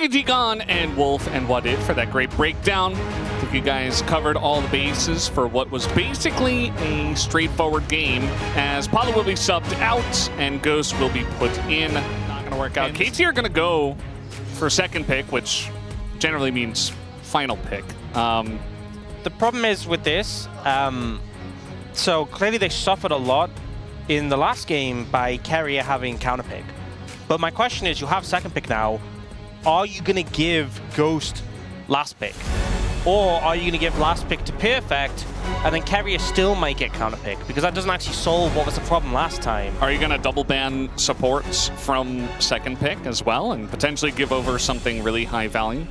Thank you, Deacon and Wolf and What It for that great breakdown. I think you guys covered all the bases for what was basically a straightforward game, as Paulo will be subbed out and Ghost will be put in. Not going to work out. KT are going to go for second pick, which generally means final pick. The problem is with this, so clearly they suffered a lot in the last game by Carrier having counter pick. But my question is, you have second pick now. Are you going to give Ghost last pick? Or are you going to give last pick to Perfect, and then Carrier still might get counter pick? Because that doesn't actually solve what was the problem last time. Are you going to double ban supports from second pick as well, and potentially give over something really high value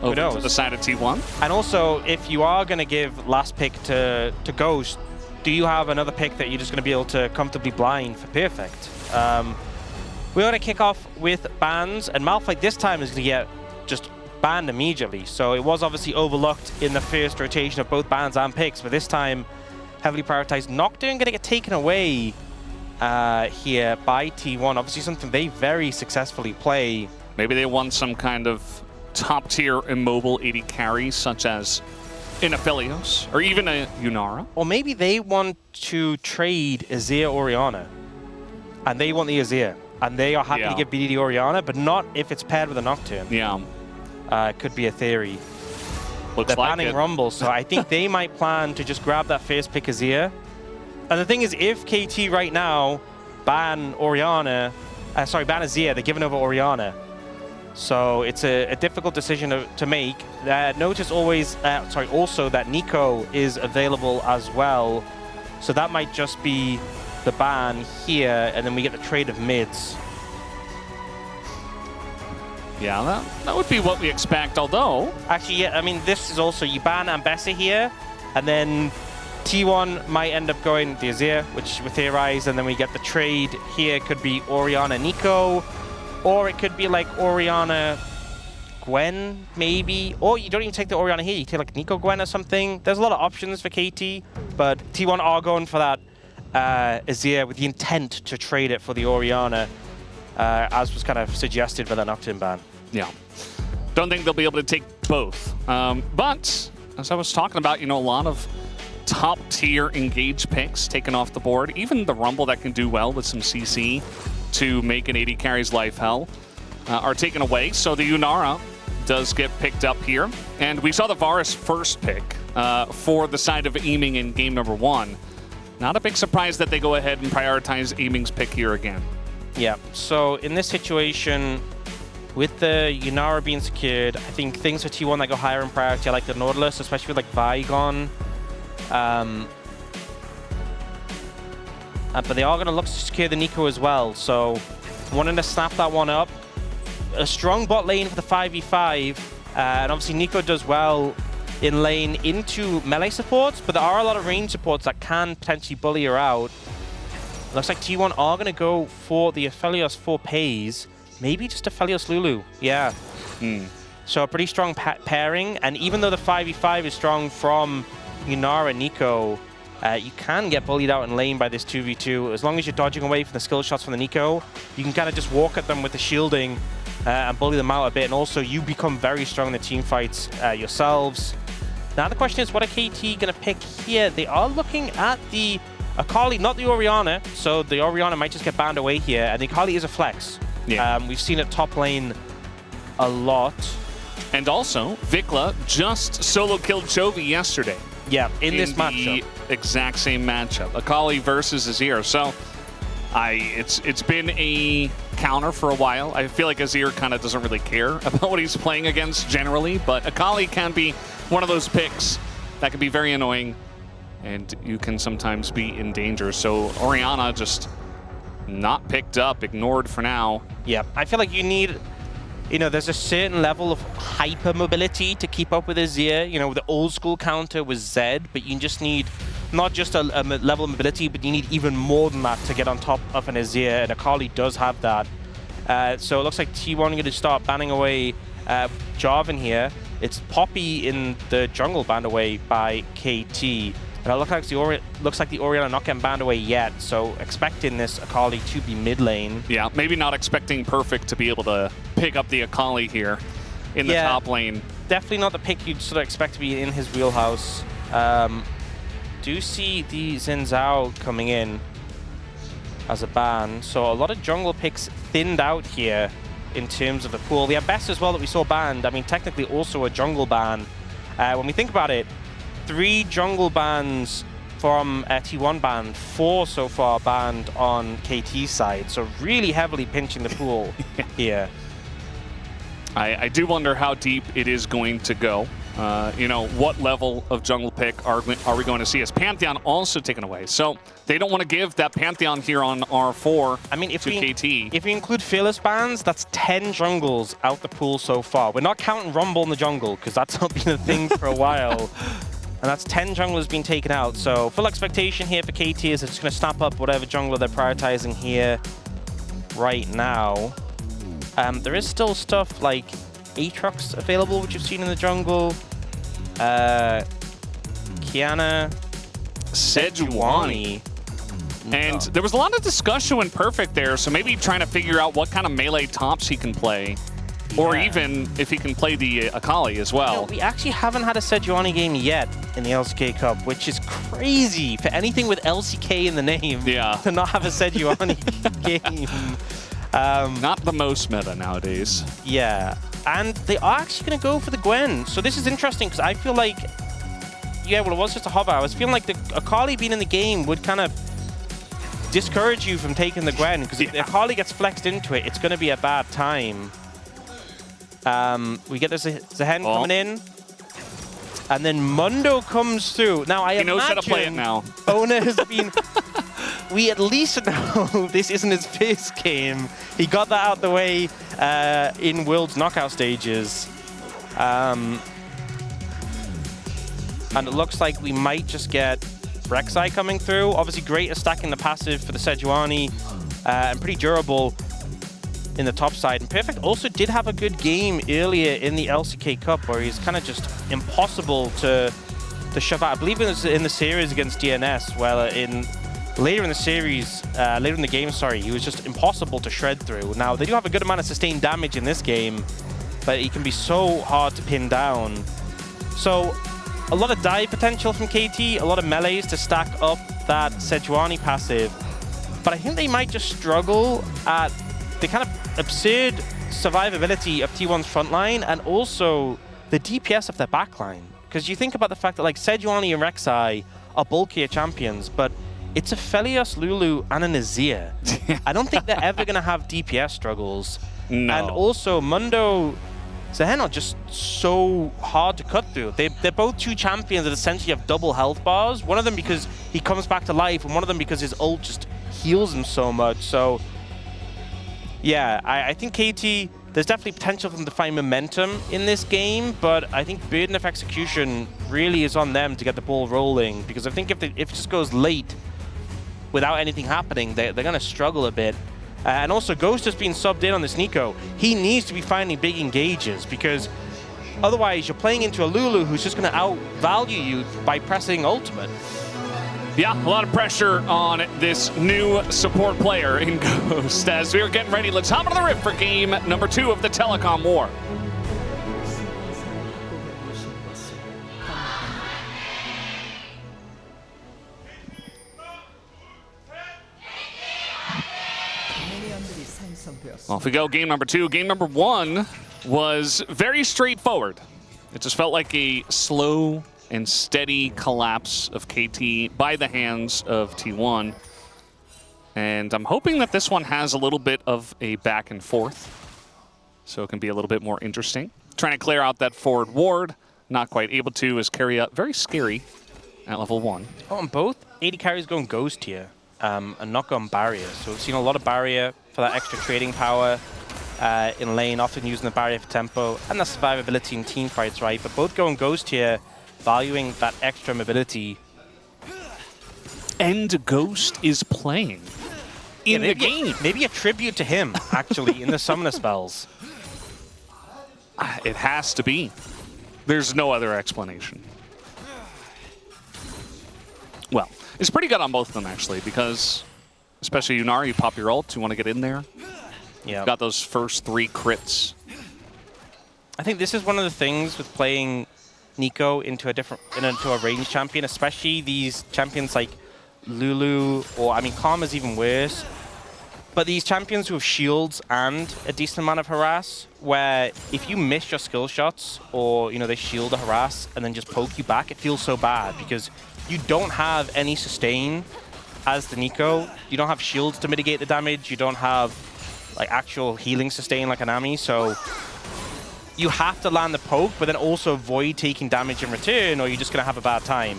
over to the side of T1? And also, if you are going to give last pick to Ghost, do you have another pick that you're just going to be able to comfortably blind for Perfect? We're going to kick off with bans, and Malphite this time is going to get just banned immediately. So it was obviously overlooked in the first rotation of both bans and picks, but this time heavily prioritized. Nocturne going to get taken away here by T1. Obviously something they very successfully play. Maybe they want some kind of top-tier immobile AD carry, such as an Aphelios, or even a Yunara. Or maybe they want to trade Azir Orianna, and they want the Azir. And they are happy to give BDD Orianna, but not if it's paired with a Nocturne. Yeah. Could be a theory. Looks They're like banning it. Rumble, so I think they might plan to just grab that first pick Azir. And the thing is, if KT right now ban Orianna, ban Azir, they're giving over Orianna. So it's a difficult decision to make. Notice also that Nico is available as well. So that might just be the ban here, and then we get the trade of mids. Yeah, that would be what we expect, although... Actually, yeah, I mean, this is also, you ban Ambessa here, and then T1 might end up going the Azir, which we theorize, and then we get the trade here. Could be Orianna Nico, or it could be like Orianna Gwen, maybe. Or you don't even take the Orianna here, you take like Nico Gwen or something. There's a lot of options for KT, but T1 are going for that Azir with the intent to trade it for the Orianna, as was kind of suggested by the Nocturne ban. Yeah. Don't think they'll be able to take both. But, as I was talking about, a lot of top-tier engage picks taken off the board. Even the Rumble that can do well with some CC to make an AD carry's life hell are taken away. So the Yunara does get picked up here. And we saw the Varus first pick for the side of aiming in game number 1. Not a big surprise that they go ahead and prioritize aiming's pick here again. Yeah, so in this situation, with the Yunara being secured, I think things for T1 that go higher in priority, I like the Nautilus, especially with like Vigon. But they are going to look to secure the Nico as well, so wanting to snap that one up. A strong bot lane for the 5v5, and obviously Nico does well in lane into melee supports, but there are a lot of range supports that can potentially bully her out. Looks like T1 are going to go for the Aphelios for Pays. Maybe just Aphelios Lulu. Yeah. So a pretty strong pairing, and even though the 5v5 is strong from Yunara and Nico, you can get bullied out in lane by this 2v2. As long as you're dodging away from the skill shots from the Nico, you can kind of just walk at them with the shielding and bully them out a bit, and also you become very strong in the team fights yourselves. Now the question is, what are KT going to pick here? They are looking at the Akali, not the Orianna, so the Orianna might just get banned away here, and the Akali is a flex. Yeah. We've seen it top lane a lot. And also, Vikla just solo killed Chovy yesterday. Yeah, in this matchup. The exact same matchup. Akali versus Azir. So, it's been a counter for a while. I feel like Azir kind of doesn't really care about what he's playing against generally, but Akali can be one of those picks that can be very annoying, and you can sometimes be in danger. So Orianna just not picked up, ignored for now. Yeah, I feel like you need, there's a certain level of hyper mobility to keep up with Azir. The old school counter was Zed, but you just need not just a level of mobility, but you need even more than that to get on top of an Azir, and Akali does have that. So it looks like T1 going to start banning away Jarvan here. It's Poppy in the jungle banned away by KT. And it looks like the Orianna not getting banned away yet, so expecting this Akali to be mid lane. Yeah, maybe not expecting Perfect to be able to pick up the Akali here. in the top lane. Definitely not the pick you'd sort of expect to be in his wheelhouse. Do see the Xin Zhao coming in as a ban. So a lot of jungle picks thinned out here in terms of the pool. The Abyss as well that we saw banned, I mean, technically also a jungle ban. When we think about it, 3 jungle bans from T1 banned, 4 so far banned on KT's side. So really heavily pinching the pool here. I do wonder how deep it is going to go. You know, what level of jungle pick are we going to see? As Pantheon also taken away. So they don't want to give that Pantheon here on R4 I mean, if to we, KT. If we include fearless bans, that's 10 jungles out the pool so far. We're not counting Rumble in the jungle, because that's not been a thing for a while. And that's 10 junglers being taken out. So full expectation here for KT is it's going to snap up whatever jungler they're prioritizing here right now. There is still stuff like Aatrox available, which you've seen in the jungle. Kiana, Sejuani. And there was a lot of discussion when Perfect there, so maybe trying to figure out what kind of melee tops he can play. Or even if he can play the Akali as well. You know, we actually haven't had a Sejuani game yet in the LCK Cup, which is crazy for anything with LCK in the name to not have a Sejuani game. Not the most meta nowadays. Yeah, and they are actually going to go for the Gwen. So this is interesting because I feel like, yeah, well, it was just a hover. I was feeling like the Akali being in the game would kind of discourage you from taking the Gwen, because if the Akali gets flexed into it, it's going to be a bad time. We get the Zehen coming in, and then Mundo comes through. Now I imagine knows how to play it now. Ona has been. We at least know this isn't his first game. He got that out the way in World's knockout stages, and it looks like we might just get Rek'Sai coming through. Obviously, great at stacking the passive for the Sejuani, and pretty durable in the top side. And Perfect also did have a good game earlier in the LCK Cup where he's kind of just impossible to shove out. I believe it was in the series against DNS, where later in the series, later in the game, sorry, he was just impossible to shred through. Now, they do have a good amount of sustained damage in this game, but he can be so hard to pin down. So, a lot of dive potential from KT, a lot of melees to stack up that Sejuani passive, but I think they might just struggle at the kind of absurd survivability of T1's frontline and also the DPS of their backline. Because you think about the fact that like Sejuani and Rek'Sai are bulkier champions, but it's a Felios, Lulu, and a Nazir. I don't think they're ever going to have DPS struggles. No. And also, Mundo, Zehen are just so hard to cut through. They're both 2 champions that essentially have double health bars. One of them because he comes back to life, and one of them because his ult just heals him so much. So, yeah, I think KT, there's definitely potential for them to find momentum in this game, but I think burden of execution really is on them to get the ball rolling, because I think if it just goes late without anything happening, they're going to struggle a bit. And also, Ghost has been subbed in on this Nico. He needs to be finding big engages, because otherwise you're playing into a Lulu who's just going to outvalue you by pressing ultimate. Yeah, a lot of pressure on this new support player in Ghost. As we are getting ready, let's hop into the Rift for game number 2 of the Telecom War. Off we go, game number 2. Game number 1 was very straightforward. It just felt like a slow and steady collapse of KT by the hands of T1. And I'm hoping that this one has a little bit of a back and forth, so it can be a little bit more interesting. Trying to clear out that forward ward, not quite able to, as Carry very scary at level 1. Oh, and both 80 carries going Ghost here, and not going Barrier. So we've seen a lot of Barrier for that extra trading power in lane, often using the Barrier for tempo, and the survivability in team fights, right? But both going Ghost here, valuing that extra mobility. And Ghost is playing in the game. Maybe a tribute to him, actually, in the summoner spells. It has to be. There's no other explanation. Well, it's pretty good on both of them, actually, because especially Yunar, you pop your ult, you want to get in there. Yeah. Got those first 3 crits. I think this is one of the things with playing Nico into a range champion, especially these champions like Lulu, or I mean, Karma's even worse. But these champions who have shields and a decent amount of harass, where if you miss your skill shots, or they shield a harass and then just poke you back, it feels so bad because you don't have any sustain as the Nico. You don't have shields to mitigate the damage. You don't have like actual healing sustain like an Ami. So you have to land the poke, but then also avoid taking damage in return, or you're just gonna have a bad time.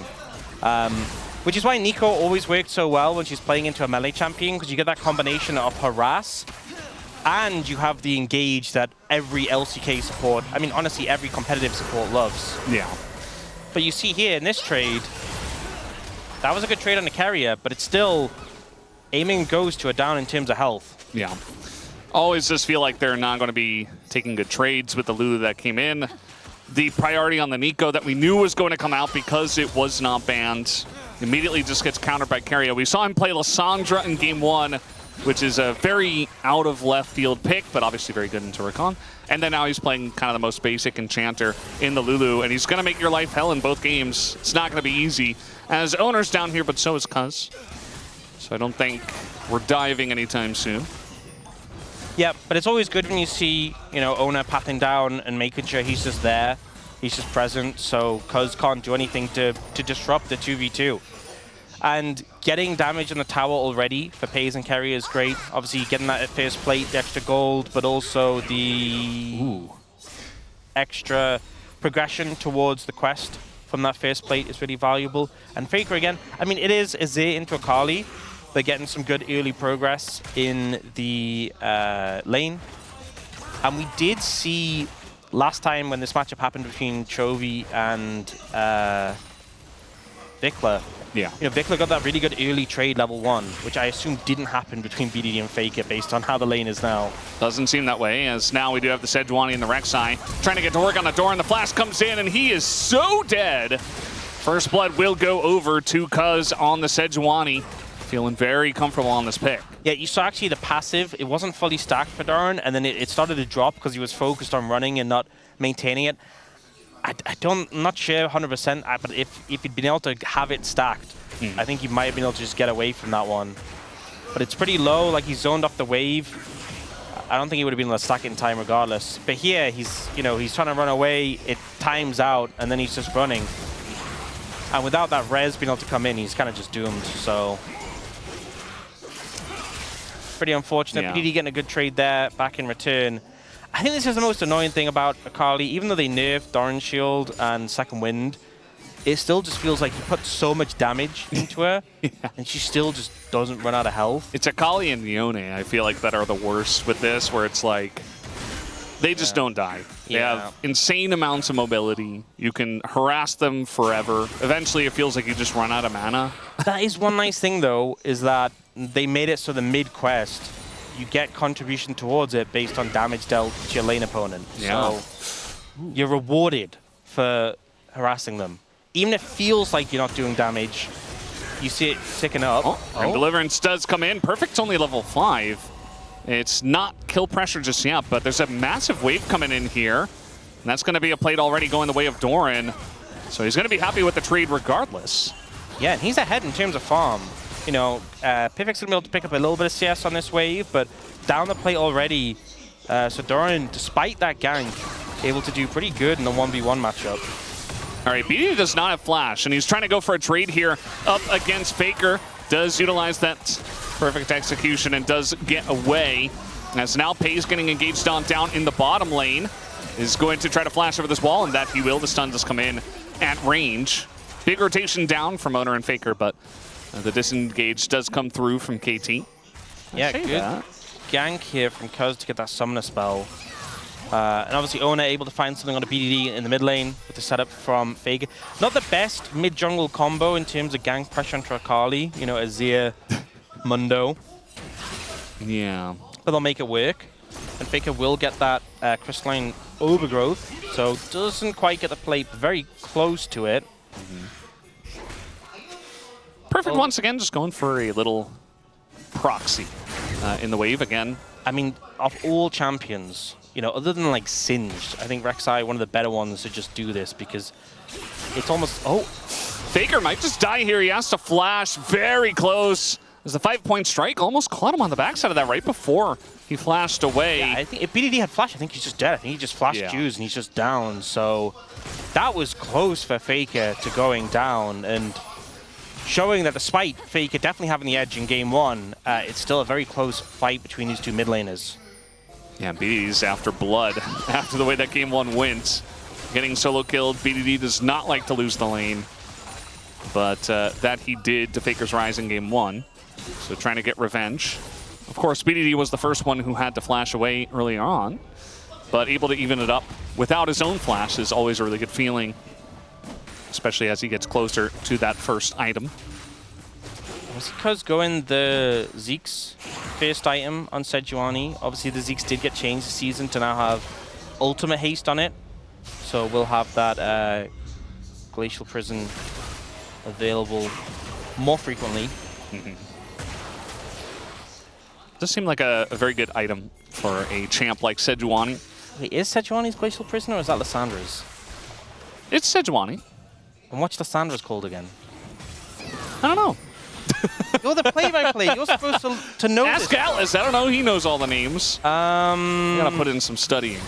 Which is why Nico always worked so well when she's playing into a melee champion, because you get that combination of harass, and you have the engage that every LCK support, I mean, honestly, every competitive support loves. Yeah. But you see here in this trade, that was a good trade on the carrier, but it's still aiming goes to a down in terms of health. Yeah. Always just feel like they're not going to be taking good trades with the Lulu that came in. The priority on the Nico that we knew was going to come out because it was not banned immediately just gets countered by Carrier. We saw him play Lissandra in game 1, which is a very out of left field pick, but obviously very good in Turrican. And then now he's playing kind of the most basic enchanter in the Lulu, and he's going to make your life hell in both games. It's not going to be easy. As Owner's down here, but so is Cuz. So I don't think we're diving anytime soon. Yeah, but it's always good when you see, Owner pathing down and making sure he's just there. He's just present, so Cuz can't do anything to disrupt the 2v2. And getting damage on the tower already for Pays and Carrier is great. Obviously, getting that at first plate, the extra gold, but also the extra progression towards the quest from that first plate is really valuable. And Faker again, I mean, it is Azir into Akali. They're getting some good early progress in the lane. And we did see last time when this matchup happened between Chovy and Vikla. Yeah. Vikla got that really good early trade level 1, which I assume didn't happen between BDD and Faker based on how the lane is now. Doesn't seem that way, as now we do have the Sejuani and the Rek'Sai trying to get to work on the door, and the flash comes in, and he is so dead. First blood will go over to Cuz on the Sejuani. Feeling very comfortable on this pick. Yeah, you saw actually the passive. It wasn't fully stacked for Darn, and then it started to drop because he was focused on running and not maintaining it. I'm not sure 100%, but if he'd been able to have it stacked, I think he might have been able to just get away from that one. But it's pretty low, like he zoned off the wave. I don't think he would have been able to stack it in time regardless. But here, he's trying to run away, it times out, and then he's just running. And without that res being able to come in, he's kind of just doomed, so pretty unfortunate. Yeah. BDD getting a good trade there back in return. I think this is the most annoying thing about Akali. Even though they nerfed Doran's Shield and Second Wind, it still just feels like you put so much damage into her, and she still just doesn't run out of health. It's Akali and Yone, I feel like, that are the worst with this, where it's like, they just don't die. They have insane amounts of mobility. You can harass them forever. Eventually, it feels like you just run out of mana. That is one nice thing, though, is that they made it so the mid-quest, you get contribution towards it based on damage dealt to your lane opponent. Yeah. So you're rewarded for harassing them. Even if it feels like you're not doing damage, you see it ticking up. And Deliverance does come in. Perfect's only level 5. It's not kill pressure just yet, but there's a massive wave coming in here. And that's going to be a plate already going the way of Doran. So he's going to be happy with the trade regardless. Yeah, and he's ahead in terms of farm. Pivek's going to be able to pick up a little bit of CS on this wave, but down the plate already. So Doran, despite that gank, able to do pretty good in the 1v1 matchup. All right, BD does not have flash, and he's trying to go for a trade here up against Faker. Does utilize that perfect execution and does get away. As now Pays getting engaged on down in the bottom lane. Is going to try to flash over this wall, and that he will. The stun does come in at range. Big rotation down from Owner and Faker, but the disengage does come through from KT. Yeah, good gank here from Cuz to get that summoner spell. And obviously Owner able to find something on a BDD in the mid lane with the setup from Faker. Not the best mid-jungle combo in terms of gank pressure on Akali. Azir, Mundo. Yeah. But they'll make it work. And Faker will get that crystalline overgrowth. So doesn't quite get the plate, but very close to it. Perfect once again, just going for a little proxy in the wave again. I mean, of all champions, you know, other than like Singed, I think Rek'Sai one of the better ones to just do this because it's almost, oh. Faker might just die here. He has to flash very close. As the 5-point strike almost caught him on the backside of that right before he flashed away. Yeah, I think if BDD had flash, I think he's just dead. I think he just flashed Juice and he's just down. So that was close for Faker to going down and showing that despite Faker definitely having the edge in game 1, it's still a very close fight between these two mid laners. Yeah, BDD's after blood after the way that game 1 went. Getting solo killed, BDD does not like to lose the lane. But that he did to Faker's Rise in game 1. So trying to get revenge. Of course, BDD was the first one who had to flash away early on, but able to even it up without his own flash is always a really good feeling, especially as he gets closer to that first item. Was it because going the Zeke's first item on Sejuani? Obviously, the Zeke's did get changed this season to now have ultimate haste on it. So we'll have that Glacial Prison available more frequently. Does seem like a very good item for a champ like Sejuani. Wait, is Sejuani's Glacial Prison or is that Lissandra's? It's Sejuani. And what's Lissandra's called again? I don't know. You're the play-by-play. You're supposed to know Ask this. Atlas. I don't know. He knows all the names. You gotta put in some studying.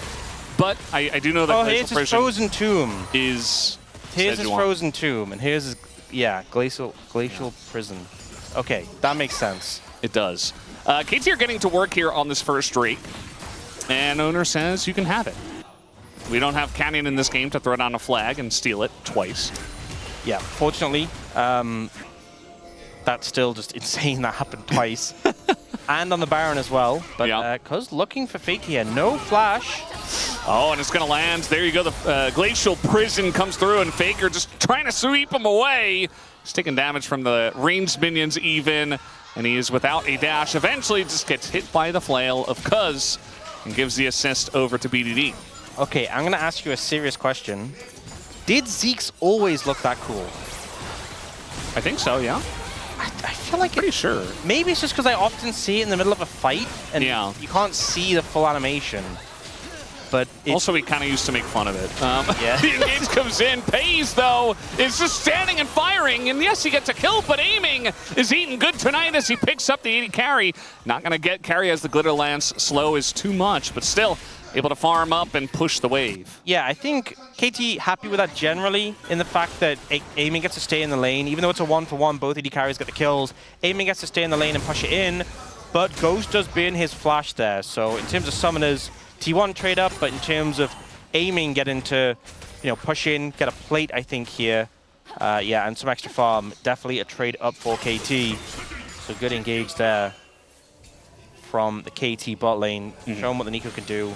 But I do know that oh, Glacial here's his Prison Frozen Tomb. is Here's his Sejuani. Frozen Tomb, and here's his, yeah, Glacial Prison. Okay, that makes sense. It does. KT are getting to work here on this first Drake, and owner says you can have it. We don't have Canyon in this game to throw down a flag and steal it twice. Yeah, fortunately, that's still just insane that happened twice. And on the Baron as well, but Cuz looking for Fake here, no flash. Oh, and it's going to land. There you go. The Glacial Prison comes through, and Faker just trying to sweep him away. He's taking damage from the ranged minions even, and he is without a dash. Eventually just gets hit by the flail of Cuz and gives the assist over to BDD. Okay, I'm going to ask you a serious question. Did Zeke's always look that cool? I think so, yeah. I feel like Pretty sure. Maybe it's just because I often see it in the middle of a fight, and you can't see the full animation. But also, we kind of used to make fun of it. Yeah. The engage comes in. Pays, though, is just standing and firing. And yes, he gets a kill, but aiming is eating good tonight as he picks up the 80 carry. Not going to get carry as the Glitter Lance slow is too much, but still able to farm up and push the wave. Yeah, I think KT happy with that generally in the fact that aiming gets to stay in the lane. Even though it's a 1-for-1, both AD carries get the kills. Aiming gets to stay in the lane and push it in, but Ghost does burn his flash there. So in terms of summoners, T1 trade up, but in terms of aiming, get into, push in, get a plate, I think, here. Yeah, and some extra farm. Definitely a trade up for KT. So good engage there from the KT bot lane, showing what the Nico can do.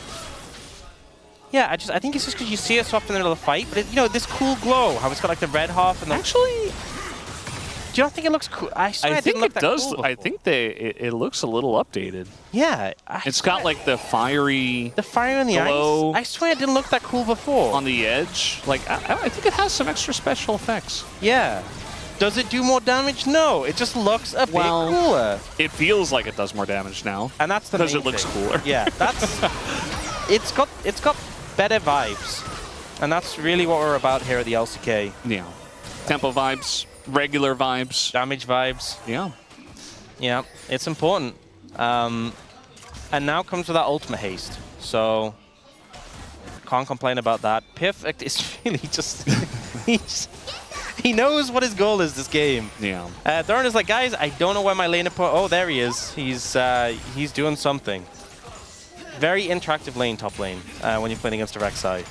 Yeah, I think it's just because you see it so often in the middle of the fight, but this cool glow, how it's got like the red half and the... Actually, do you not think it looks cool? I swear I think it does. Cool I think it looks a little updated. Yeah. It's got like the fiery... The fire in the glow ice. I swear it didn't look that cool before. On the edge. Like, I think it has some extra special effects. Yeah. Does it do more damage? No. It just looks a bit cooler. It feels like it does more damage now. And that's the main thing. Because it looks cooler. Yeah, that's... it's got better vibes. And that's really what we're about here at the LCK. Yeah. Tempo vibes, regular vibes. Damage vibes. Yeah. Yeah, it's important. And now comes with that ultimate haste. So, can't complain about that. Perfect is really just... he knows what his goal is this game. Yeah. Thurin is like, guys, I don't know where my laner put... Oh, there he is. He's doing something. Very interactive lane, top lane, when you're playing against a Rek'Sai.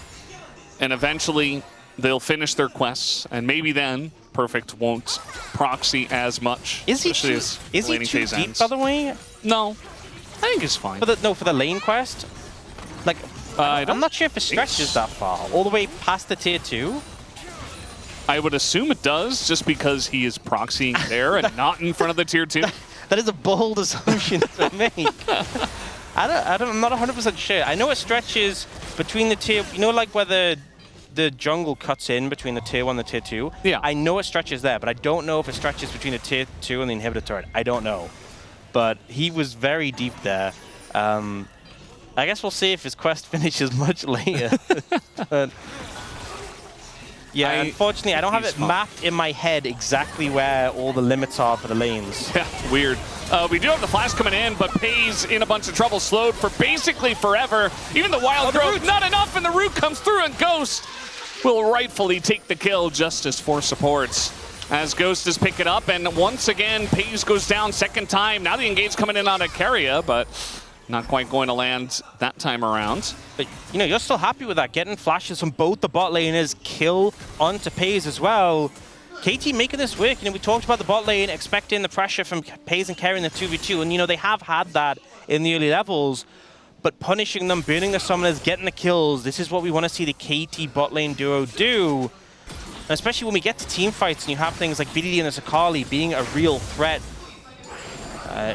And eventually, they'll finish their quests, and maybe then Perfect won't proxy as much. Is he too deep, by the way? No. I think he's fine. For the lane quest? Like, I'm not sure if it stretches that far. All the way past the tier 2? I would assume it does, just because he is proxying there and not in front of the tier 2. That is a bold assumption to make. I'm not 100% sure. I know it stretches between the tier... like where the jungle cuts in between the tier 1 and the tier 2? Yeah. I know it stretches there, but I don't know if it stretches between the tier 2 and the inhibitor turret. I don't know. But he was very deep there. I guess we'll see if his quest finishes much later. But yeah, unfortunately, I don't have it mapped in my head exactly where all the limits are for the lanes. Yeah, weird. We do have the flash coming in, but Pays in a bunch of trouble, slowed for basically forever. Even the wild growth, not enough, and the root comes through, and Ghost will rightfully take the kill. Justice for supports as Ghost is picking up, and once again, Pays goes down second time. Now the engage coming in on a Keria, but not quite going to land that time around. But, you know, you're still happy with that. Getting flashes from both the bot laners, kill onto Pays as well. KT making this work. You know, we talked about the bot lane, expecting the pressure from Pays and carrying the 2v2. And, you know, they have had that in the early levels. But punishing them, burning the summoners, getting the kills, this is what we want to see the KT bot lane duo do. And especially when we get to team fights and you have things like BDD and the Sakali being a real threat.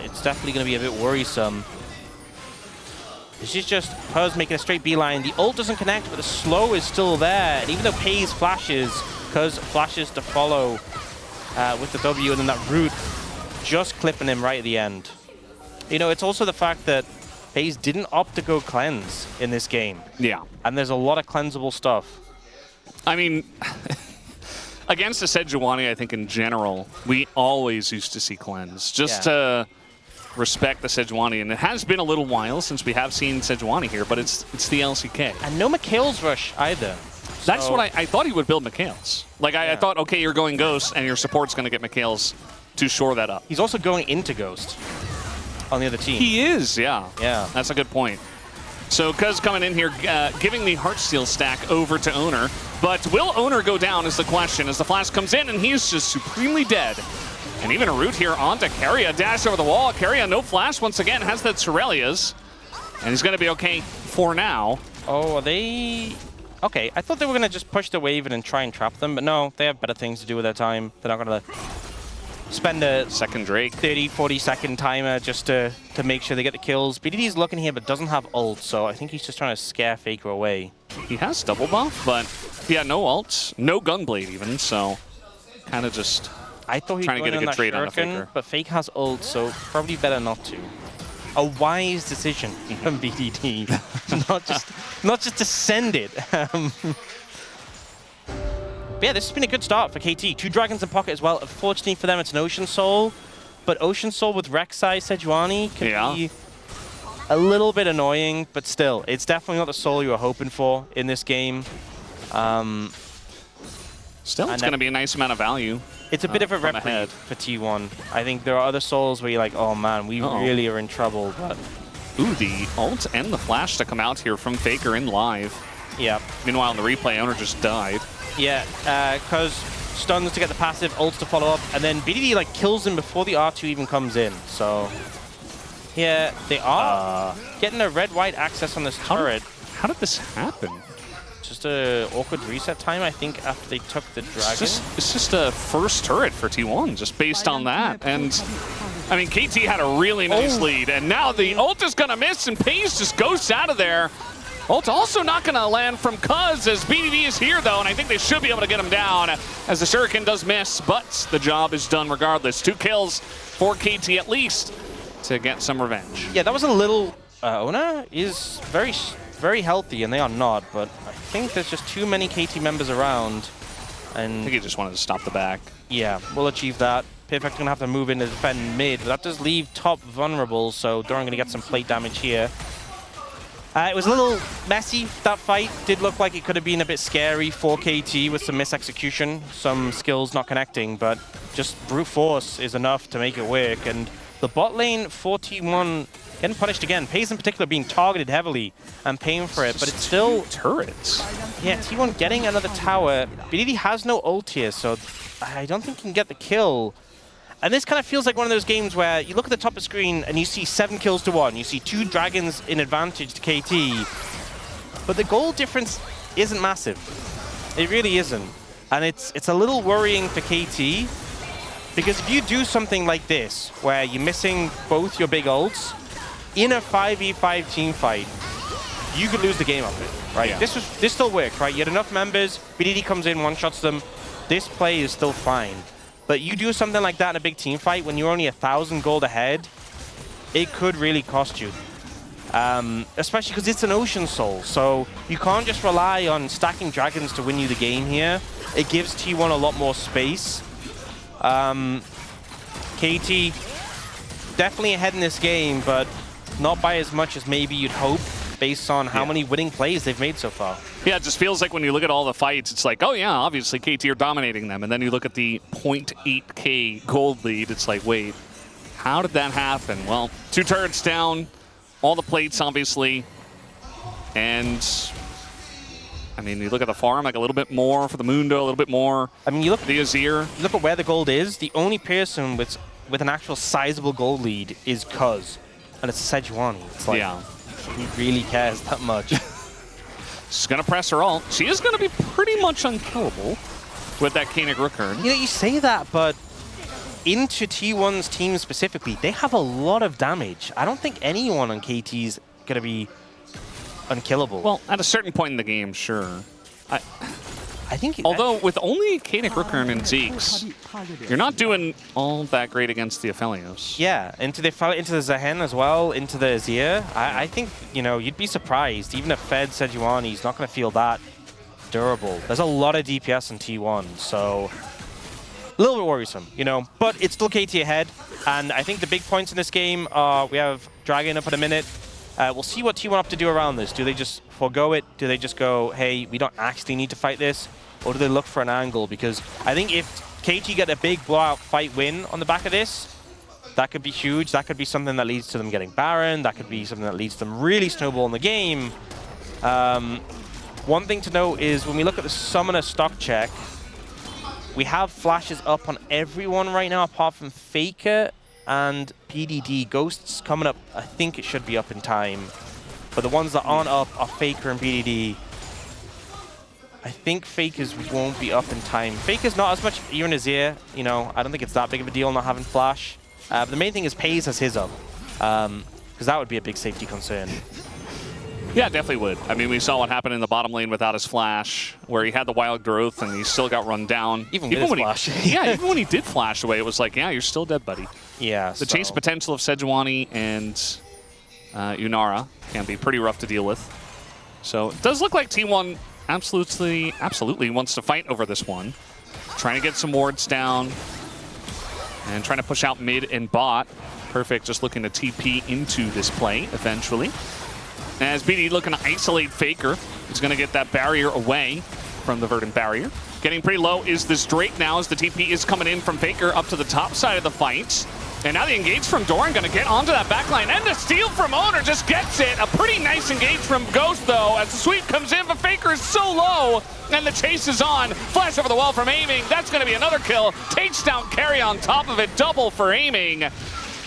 It's definitely going to be a bit worrisome. This is just Puz making a straight beeline. The ult doesn't connect, but the slow is still there. And even though Pays flashes, Puz flashes to follow with the W, and then that root just clipping him right at the end. You know, it's also the fact that Pays didn't opt to go cleanse in this game. Yeah. And there's a lot of cleansable stuff. I mean, against the Sejuani, I think in general, we always used to see cleanse. Just to respect the Sejuani, and it has been a little while since we have seen Sejuani here, but it's the LCK. And no Mikhail's rush either. That's what I thought he would build Mikhail's. Like, I thought, okay, you're going Ghost, and your support's going to get Mikhail's to shore that up. He's also going into Ghost on the other team. He is, yeah. Yeah. That's a good point. So Cuz coming in here, giving the Heartsteel stack over to Owner, but will Owner go down is the question as the flash comes in, and he's just supremely dead. And even a root here onto Keria, dash over the wall. Keria, no flash once again, has the Turelias. And he's going to be okay for now. Oh, are they... Okay, I thought they were going to just push the wave in and try and trap them, but no, they have better things to do with their time. They're not going to spend a second Drake 30, 40-second timer just to make sure they get the kills. BDD's looking here, but doesn't have ult, so I think he's just trying to scare Faker away. He has double buff, but yeah, no ult, no Gunblade even, so kind of just... I thought he was trying to get a good trade on the Faker. But Fake has ult, so probably better not to. A wise decision from BDD, not just to send it. But yeah, this has been a good start for KT. 2 dragons in pocket as well. Unfortunately for them, it's an Ocean Soul, but Ocean Soul with Rek'Sai Sejuani can be a little bit annoying, but still, it's definitely not the soul you were hoping for in this game. Still, it's going to be a nice amount of value. It's a bit of a reprieve for T1. I think there are other souls where you're like, oh man, we really are in trouble. But ooh, the ult and the flash to come out here from Faker in live. Yeah. Meanwhile, in the replay, Owner just died. Yeah, because stuns to get the passive, ults to follow up, and then BDD like kills him before the R2 even comes in. So yeah, they are getting a red-white access on this turret. How did this happen? Just a awkward reset time, I think, after they took the dragon. It's just a first turret for T1, just based on that. And, I mean, KT had a really nice lead, and now the ult is going to miss, and Pays just goes out of there. Ult also not going to land from Cuz, as BDD is here, though, and I think they should be able to get him down, as the Shuriken does miss, but the job is done regardless. 2 kills for KT at least to get some revenge. Yeah, that was a little... Ona is very healthy, and they are not, but I think there's just too many KT members around. And I think he just wanted to stop the back. Yeah, we'll achieve that. Perfect's going to have to move in to defend mid, but that does leave top vulnerable, so Doran going to get some plate damage here. It was a little messy, that fight. Did look like it could have been a bit scary for KT with some misexecution, some skills not connecting, but just brute force is enough to make it work. And the bot lane for T1 getting punished again. Pays in particular being targeted heavily and paying for it, but it's still... turrets. Yeah, T1 getting another tower. BDD has no ult here, so I don't think he can get the kill. And this kind of feels like one of those games where you look at the top of the screen and you see 7 kills to 1. You see 2 dragons in advantage to KT. But the goal difference isn't massive. It really isn't. And it's a little worrying for KT. Because if you do something like this, where you're missing both your big ults, in a 5v5 team fight, you could lose the game of it, right? Yeah. This still worked, right? You had enough members, BDD comes in, one-shots them. This play is still fine. But you do something like that in a big team fight when you're only 1,000 gold ahead, it could really cost you. especially because it's an Ocean Soul. So you can't just rely on stacking dragons to win you the game here. It gives T1 a lot more space. KT definitely ahead in this game, but not by as much as maybe you'd hope based on how many winning plays they've made so far. Yeah, it just feels like when you look at all the fights, it's like, oh yeah, obviously KT are dominating them. And then you look at the 0.8k gold lead, it's like, wait, how did that happen? Well, 2 turrets down, all the plates, obviously. And, I mean, you look at the farm, like a little bit more for the Mundo, a little bit more. I mean, you look at the Azir. Look at where the gold is. The only person with an actual sizable gold lead is Cuz. And it's Sejuani. It's like, he really cares that much. She's going to press her ult. She is going to be pretty much unkillable with that Koenig Rookhorn. You know, you say that, but into T1's team specifically, they have a lot of damage. I don't think anyone on KT's going to be unkillable. Well, at a certain point in the game, sure. I think... Although, with only Koenig Rookhorn and Zeke's, you're not doing all that great against the Aphelios. Yeah, into the Zehen as well, into the Azir. I think, you know, you'd be surprised. Even if Fed Sejuani's not going to feel that durable. There's a lot of DPS in T1, so... a little bit worrisome, you know, but it's still KT ahead. And I think the big points in this game are we have Dragon up in a minute. We'll see what T1 have to do around this. Do they just forego it? Do they just go, hey, we don't actually need to fight this? Or do they look for an angle? Because I think if KT get a big blowout fight win on the back of this, that could be huge. That could be something that leads to them getting Baron. That could be something that leads to them really snowballing the game. One thing to note is when we look at the Summoner stock check, we have flashes up on everyone right now apart from Faker and PDD. Ghost's coming up, I think it should be up in time. But the ones that aren't up are Faker and PDD. I think Faker's won't be up in time. Faker's not as much, you're in Azir, you know, I don't think it's that big of a deal not having flash. But the main thing is Pays has his up, because that would be a big safety concern. Yeah, definitely would. I mean, we saw what happened in the bottom lane without his flash, where he had the wild growth and he still got run down. Even with his flash. Yeah, even when he did flash away, it was like, yeah, you're still dead, buddy. Yeah, The chase potential of Sejuani and Unara can be pretty rough to deal with. So it does look like T1 absolutely wants to fight over this one. Trying to get some wards down and trying to push out mid and bot. Perfect, just looking to TP into this play eventually. As BD looking to isolate Faker, he's going to get that barrier away from the Verdant barrier. Getting pretty low is this Drake now as the TP is coming in from Faker up to the top side of the fight. And now the engage from Doran going to get onto that backline. And the steal from Owner just gets it. A pretty nice engage from Ghost, though, as the sweep comes in, but Faker is so low. And the chase is on. Flash over the wall from Aiming. That's going to be another kill. Takes down Carry on top of it. Double for Aiming.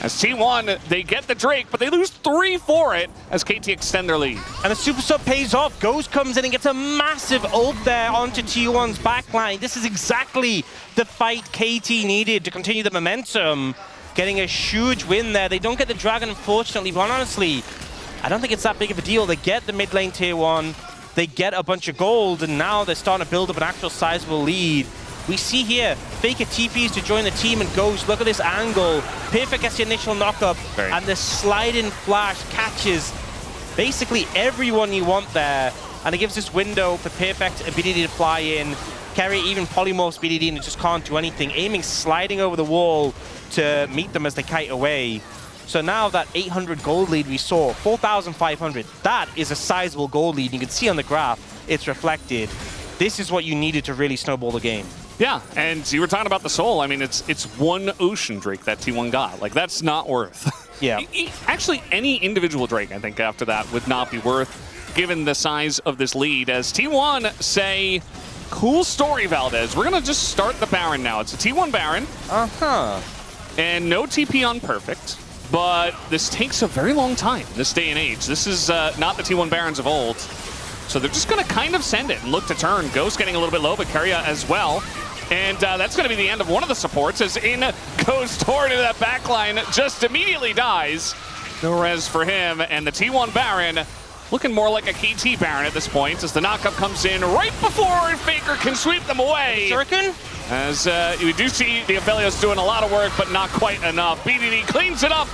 As T1, they get the Drake, but they lose 3 for it as KT extend their lead. And the super sub pays off. Ghost comes in and gets a massive ult there onto T1's backline. This is exactly the fight KT needed to continue the momentum. Getting a huge win there. They don't get the Dragon, unfortunately, but honestly, I don't think it's that big of a deal. They get the mid lane tier 1, they get a bunch of gold, and now they're starting to build up an actual sizable lead. We see here, Faker TPs to join the team and Ghost. Look at this angle. Perfect gets the initial knock-up, and the slide-in flash catches basically everyone you want there. And it gives this window for Perfect and BDD to fly in. Carry even polymorphs BDD and it just can't do anything. Aiming sliding over the wall to meet them as they kite away. So now that 800 gold lead we saw, 4,500, that is a sizable gold lead. You can see on the graph, it's reflected. This is what you needed to really snowball the game. Yeah, and you were talking about the soul. I mean, it's one Ocean Drake that T1 got. Like, that's not worth. Yeah. Actually, any individual Drake, I think, after that would not be worth, given the size of this lead. As T1 say, cool story, Valdez. We're going to just start the Baron now. It's a T1 Baron. Uh-huh. And no TP on Perfect. But this takes a very long time, this day and age. This is not the T1 Barons of old. So they're just going to kind of send it and look to turn. Ghost getting a little bit low, but Keria as well. And that's going to be the end of one of the supports as in goes toward into that backline, just immediately dies. No res for him, and the T1 Baron looking more like a KT Baron at this point as the knockup comes in right before Faker can sweep them away. Shuriken? As we do see the Aphelios doing a lot of work, but not quite enough. BDD cleans it up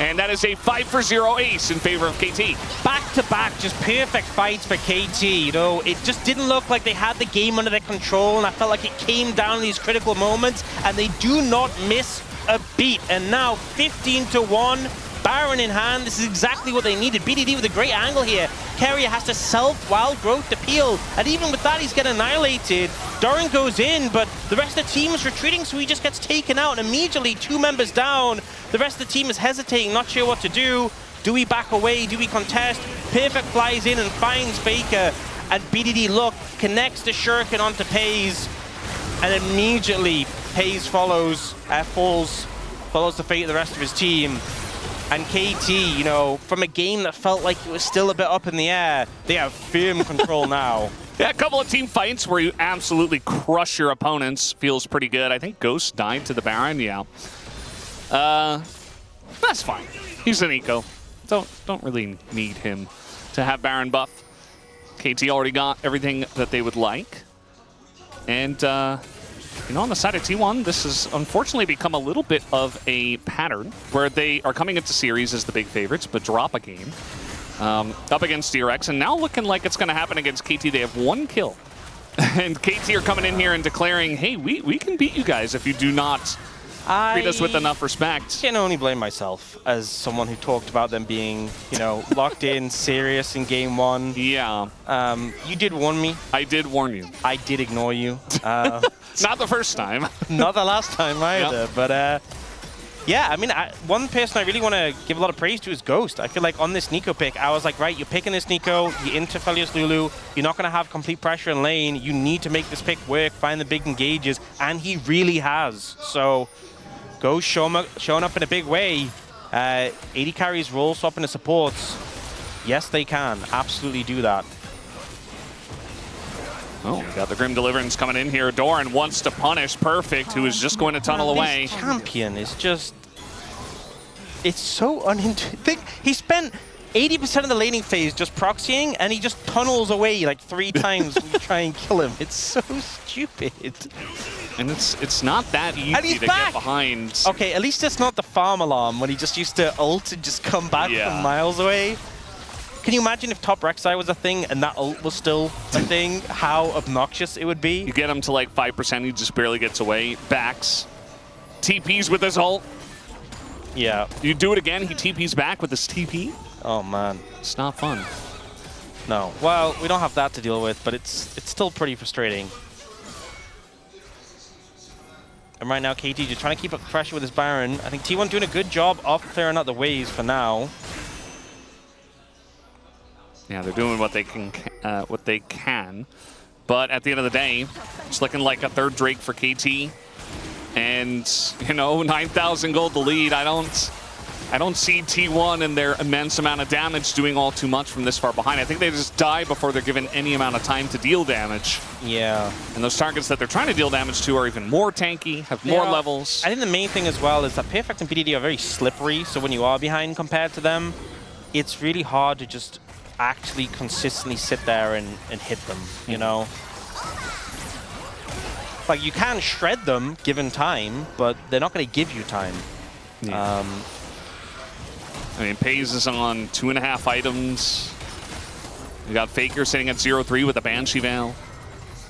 And that is a 5-for-0 ace in favor of KT. Back-to-back, just perfect fights for KT. You know, it just didn't look like they had the game under their control, and I felt like it came down in these critical moments, and they do not miss a beat. And now 15-1. Baron in hand, this is exactly what they needed. BDD with a great angle here. Keria has to self-wild growth to peel, and even with that, he's getting annihilated. Doran goes in, but the rest of the team is retreating, so he just gets taken out, and immediately 2 members down. The rest of the team is hesitating, not sure what to do. Do we back away? Do we contest? Perfect flies in and finds Faker, and BDD, look, connects the Shuriken onto Pays, and immediately Pays follows the fate of the rest of his team. And KT, you know, from a game that felt like it was still a bit up in the air, they have firm control now. Yeah, a couple of team fights where you absolutely crush your opponents feels pretty good. I think Ghost died to the Baron, yeah. That's fine. He's an eco. Don't really need him to have Baron buff. KT already got everything that they would like. And, you know, on the side of T1, this has unfortunately become a little bit of a pattern where they are coming into series as the big favorites, but drop a game up against DRX. And now looking like it's going to happen against KT. They have 1 kill. And KT are coming in here and declaring, hey, we can beat you guys if you do not treat us with enough respect. I can only blame myself as someone who talked about them being, you know, locked in, serious in game 1. Yeah. You did warn me. I did warn you. I did ignore you. Not the first time. Not the last time either. Yep. But yeah, I mean, one person I really want to give a lot of praise to is Ghost. I feel like on this Nico pick, I was like, right, you're picking this Nico, you into Felius Lulu, you're not going to have complete pressure in lane, you need to make this pick work, find the big engages, and he really has. So Ghost showing up in a big way. 80 carries, role swap into supports. Yes, they can absolutely do that. Oh, we got the Grim Deliverance coming in here. Doran wants to punish Perfect, who is just going to tunnel away. This champion is just... It's so unintuitive. He spent 80% of the laning phase just proxying, and he just tunnels away like 3 times when you try and kill him. It's so stupid. And it's not that easy to get behind. Okay, at least it's not the farm alarm when he just used to ult and just come back from miles away. Can you imagine if top Rek'Sai was a thing and that ult was still a thing? How obnoxious it would be? You get him to like 5%, he just barely gets away. Backs. TPs with his ult. Yeah. You do it again, he TPs back with his TP. Oh, man. It's not fun. No. Well, we don't have that to deal with, but it's still pretty frustrating. And right now, KT just trying to keep up pressure with his Baron. I think T1 doing a good job of clearing out the waves for now. Yeah, they're doing what they can. But at the end of the day, it's looking like a third Drake for KT. And, you know, 9,000 gold to lead. I don't see T1 and their immense amount of damage doing all too much from this far behind. I think they just die before they're given any amount of time to deal damage. Yeah. And those targets that they're trying to deal damage to are even more tanky, have more levels. I think the main thing as well is that Perfect and BDD are very slippery, so when you are behind compared to them, it's really hard to just actually consistently sit there and hit them, you know? Like, you can shred them given time, but they're not going to give you time. Yeah. I mean, Pays is on 2.5 items. We got Faker sitting at 0-3 with a Banshee Veil.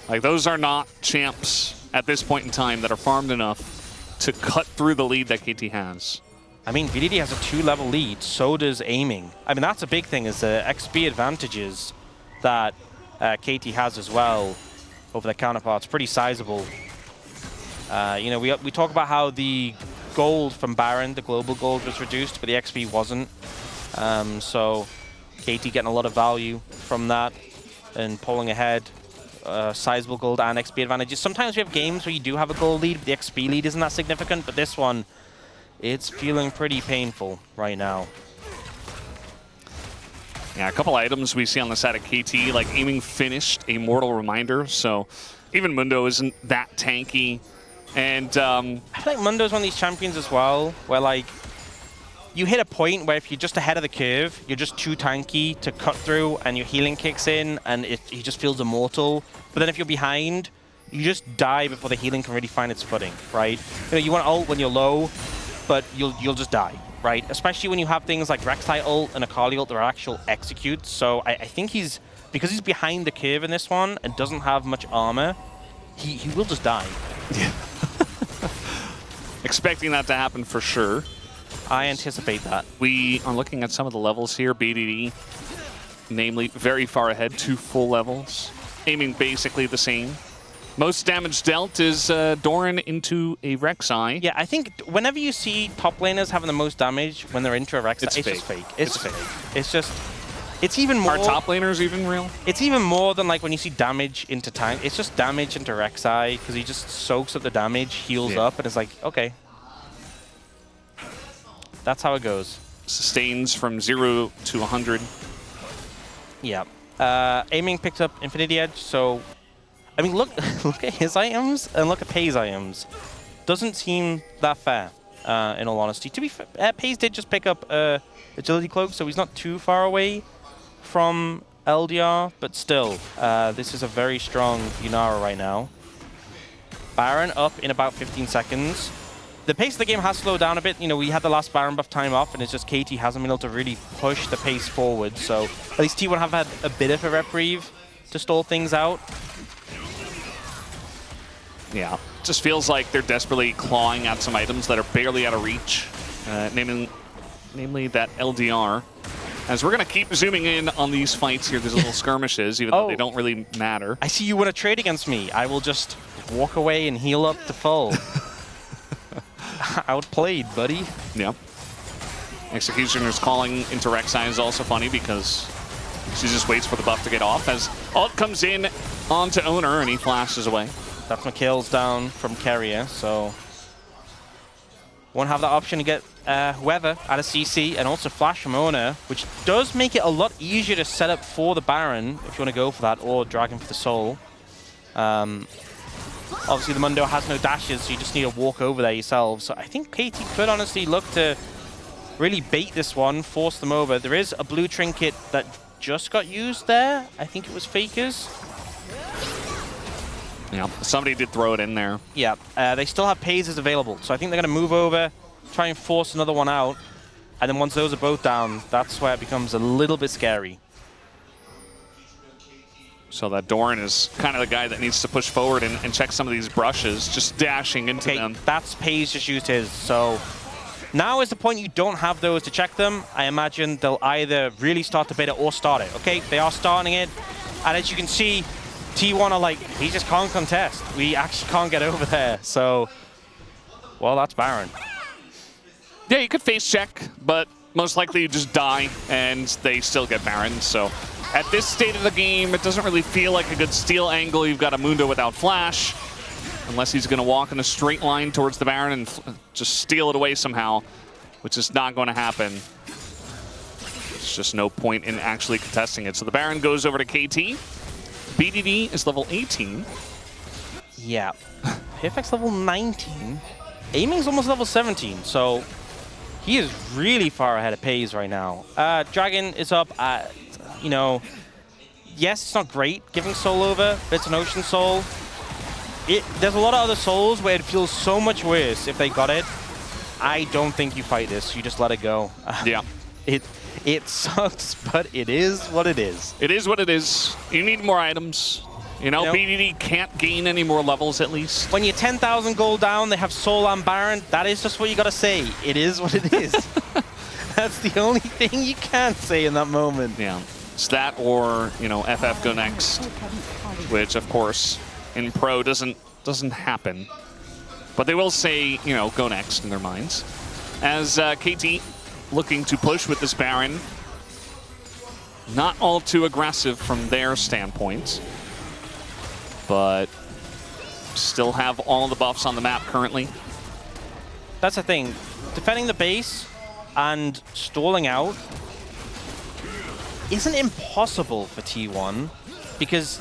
Like, those are not champs at this point in time that are farmed enough to cut through the lead that KT has. I mean, BDD has a 2-level lead, so does aiming. I mean, that's a big thing, is the XP advantages that KT has as well over their counterparts. Pretty sizable. You know, we talk about how the gold from Baron, the global gold, was reduced, but the XP wasn't. So KT getting a lot of value from that and pulling ahead. Sizable gold and XP advantages. Sometimes we have games where you do have a gold lead, but the XP lead isn't that significant, but this one, it's feeling pretty painful right now. Yeah, a couple items we see on the side of KT, like aiming finished, a mortal reminder. So even Mundo isn't that tanky. And I feel like Mundo's one of these champions as well, where like you hit a point where if you're just ahead of the curve, you're just too tanky to cut through and your healing kicks in and he just feels immortal. But then if you're behind, you just die before the healing can really find its footing, right? You know, you want ult when you're low, but you'll just die. right? Especially when you have things like Rek'Sai ult and Akali ult that are actual executes. So I think because he's behind the curve in this one and doesn't have much armor, he will just die. Yeah. Expecting that to happen for sure. I anticipate that. We are looking at some of the levels here. BDD, namely, very far ahead, 2 full levels, aiming basically the same. Most damage dealt is Doran into a Rek'Sai. Yeah, I think whenever you see top laners having the most damage when they're into a Rek'Sai, it's just fake. It's fake. It's just, it's even more... Are top laners even real? It's even more than like when you see damage into tank. It's just damage into Rek'Sai because he just soaks up the damage, heals up, and it's like, okay. That's how it goes. Sustains from 0 to 100. Yeah. Aiming picked up Infinity Edge, so... I mean, look at his items and look at Pei's items. Doesn't seem that fair, in all honesty. To be fair, Pei's did just pick up Agility Cloak, so he's not too far away from LDR, but still, this is a very strong Yunara right now. Baron up in about 15 seconds. The pace of the game has slowed down a bit. You know, we had the last Baron buff time off, and it's just KT hasn't been able to really push the pace forward, so at least T1 have had a bit of a reprieve to stall things out. Yeah, just feels like they're desperately clawing at some items that are barely out of reach, namely that LDR. As we're going to keep zooming in on these fights here, these little skirmishes, even though they don't really matter. I see you want to trade against me. I will just walk away and heal up to full. Outplayed, buddy. Yep. Executioner's calling into Rek'Sai is also funny because she just waits for the buff to get off as ult comes in onto Owner and he flashes away. That's my kills down from Carrier, so won't have the option to get whoever out of CC and also flash from Owner, which does make it a lot easier to set up for the Baron if you want to go for that, or Dragon for the Soul. Obviously the Mundo has no dashes, so you just need to walk over there yourself. So I think KT could honestly look to really bait this one, force them over. There is a blue trinket that just got used there. I think it was Faker's. Yeah, somebody did throw it in there. Yeah, they still have Pazes available, so I think they're going to move over, try and force another one out, and then once those are both down, that's where it becomes a little bit scary. So that Doran is kind of the guy that needs to push forward and check some of these brushes, just dashing into them. That's Paze just used his, so now is the point you don't have those to check them. I imagine they'll either really start to bait it or start it. Okay, they are starting it, and as you can see, T1 are like, he just can't contest. We actually can't get over there. So, well, that's Baron. Yeah, you could face check, but most likely you just die and they still get Baron. So at this state of the game, it doesn't really feel like a good steal angle. You've got a Mundo without flash, unless he's going to walk in a straight line towards the Baron and just steal it away somehow, which is not going to happen. There's just no point in actually contesting it. So the Baron goes over to KT. BDD is level 18. Yeah. Perfect's level 19. Aiming's almost level 17, so he is really far ahead of Paze right now. Dragon is up at, you know, yes, it's not great giving Soul over, but it's an Ocean Soul. There's a lot of other Souls where it feels so much worse if they got it. I don't think you fight this, you just let it go. Yeah. It sucks, but it is what it is. It is what it is. You need more items. You know, BDD can't gain any more levels at least. When you're 10,000 gold down, they have Soul on Baron. That is just what you gotta say. It is what it is. That's the only thing you can't say in that moment. Yeah. It's that or, you know, FF go next, which of course in pro doesn't happen. But they will say, you know, go next in their minds. As KT looking to push with this Baron. Not all too aggressive from their standpoint, but still have all the buffs on the map currently. That's the thing. Defending the base and stalling out isn't impossible for T1 because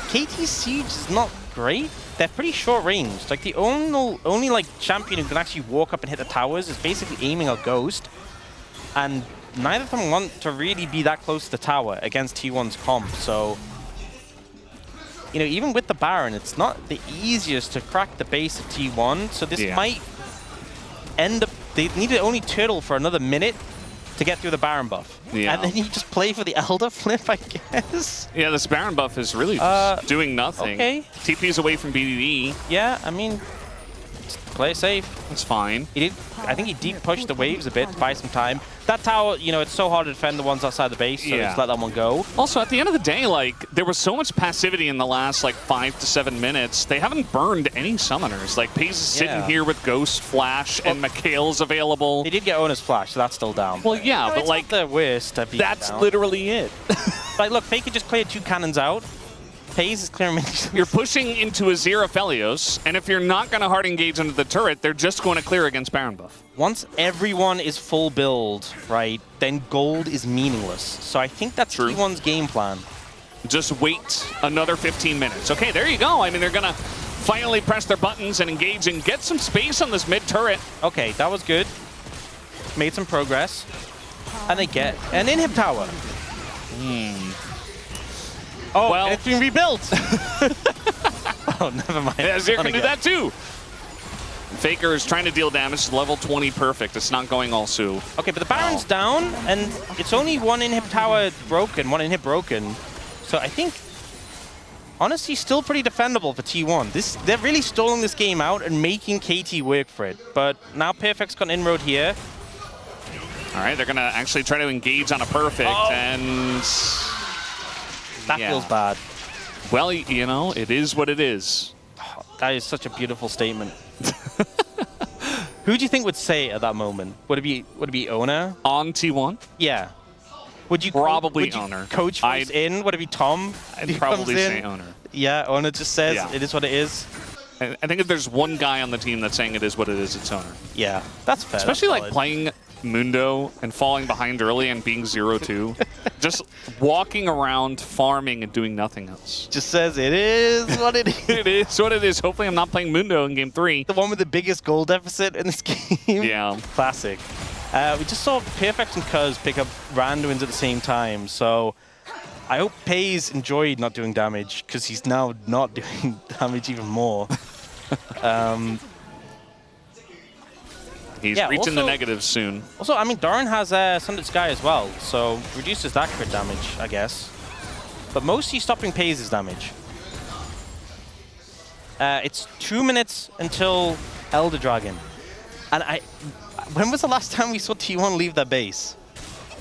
KT's siege is not great. They're pretty short range. Like the only like champion who can actually walk up and hit the towers is basically aiming a ghost. And neither of them want to really be that close to the tower against T1's comp, so... You know, even with the Baron, it's not the easiest to crack the base of T1, so this might end up they needed only turtle for another minute to get through the Baron buff. Yeah. And then you just play for the Elder flip, I guess. Yeah, this Baron buff is really just doing nothing. Okay. TP's away from BDD. Yeah, I mean, just play it safe. That's fine. He did. I think he deep pushed the waves a bit to buy some time. That tower, you know, it's so hard to defend the ones outside the base, so just let that one go. Also, at the end of the day, like, there was so much passivity in the last, like, 5 to 7 minutes. They haven't burned any summoners. Like, Paze is sitting here with Ghost, Flash, and Mikhail's available. They did get Owner's Flash, so that's still down. Well, yeah, no, but, it's like, not the worst. That's literally it. Like, look, Faker just cleared 2 cannons out. Paze is clearing. You're pushing into Azira Felios, and if you're not going to hard engage into the turret, they're just going to clear against Baron buff. Once everyone is full build, right, then gold is meaningless. So I think that's T1's game plan. Just wait another 15 minutes. Okay, there you go. I mean, they're going to finally press their buttons and engage and get some space on this mid turret. Okay, that was good. Made some progress. And they get an inhib tower. Oh, well, it's been rebuilt. Oh, never mind. Yeah, Azir can do that too. Faker is trying to deal damage to level 20 perfect. It's not going all Sue. Okay, but the Baron's down, and it's only one inhib tower broken, one inhib broken. So I think, honestly, still pretty defendable for T1. They're really stalling this game out and making KT work for it. But now Perfect's got an inroad here. All right, they're going to actually try to engage on a perfect, and... That feels bad. Well, you know, it is what it is. Oh, that is such a beautiful statement. Who do you think would say it at that moment? Would it be Owner? On T1? Yeah. Would you probably Owner? Coach voice in? Would it be Tom? I'd probably say Owner. Yeah, Owner just says it is what it is. I think if there's one guy on the team that's saying it is what it is, it's Owner. Yeah, that's fair. Especially like playing Mundo and falling behind early and being 0-2. Just walking around, farming, and doing nothing else. Just says it is what it is. It is what it is. Hopefully I'm not playing Mundo in Game 3. The one with the biggest goal deficit in this game. Yeah. Classic. We just saw Perfect and Cuz pick up Randuins at the same time, so I hope Paze enjoyed not doing damage, because he's now not doing damage even more. He's reaching the negatives soon. Also, I mean, Doran has Sundered Sky as well, so reduces that crit damage, I guess. But mostly stopping Paze's damage. It's 2 minutes until Elder Dragon. And when was the last time we saw T1 leave their base?